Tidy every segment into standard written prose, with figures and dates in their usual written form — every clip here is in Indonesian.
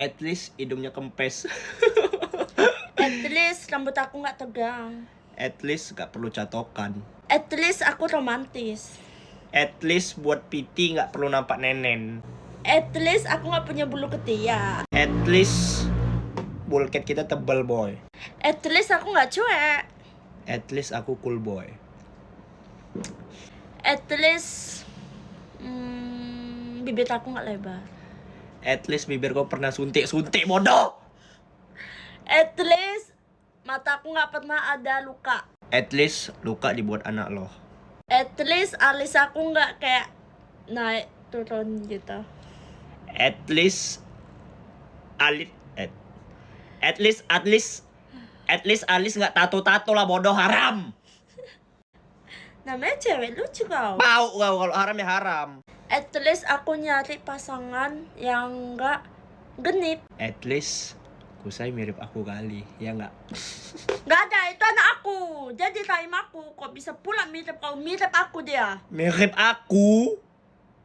At least hidungnya kempes. At least rambut aku nggak tegang. At least gak perlu catokan. At least aku romantis. At least buat piti gak perlu nampak nenen. At least aku nggak punya bulu ketiak. At least bulket kita tebal boy. At least aku nggak cuek. At least aku cool boy. At least bibir aku nggak lebar. At least bibir kau pernah suntik bodoh. At least mata aku nggak pernah ada luka. At least luka dibuat anak lo. At least alis aku nggak kayak naik turun gitu. At least alis nggak tato lah bodoh, haram. Namanya cewek lucu kau. Bau kau, kalau haram ya haram. At least aku nyari pasangan yang nggak genit. At least Kusai mirip aku kali, ya nggak? Nggak ada, itu anak aku. Jadi time aku kok bisa pula mirip kau, mirip aku dia. Mirip aku?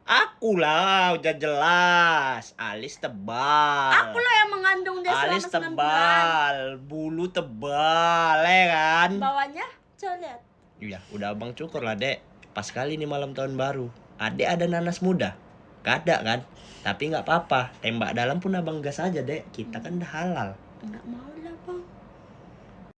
Aku lah, udah jelas. Alis tebal. Aku lah yang mengandung dia Alis selama 9 bulan. tebal, bulu tebal, ya kan? Bawahnya, coba lihat. Iya, udah abang cukur lah, Dek. Pas kali nih malam tahun baru. Adek ada nanas muda? Gak ada kan? Tapi nggak apa-apa. Tembak dalam pun abang gas aja, Dek. Kita kan udah halal. Nggak mau lah, Bang.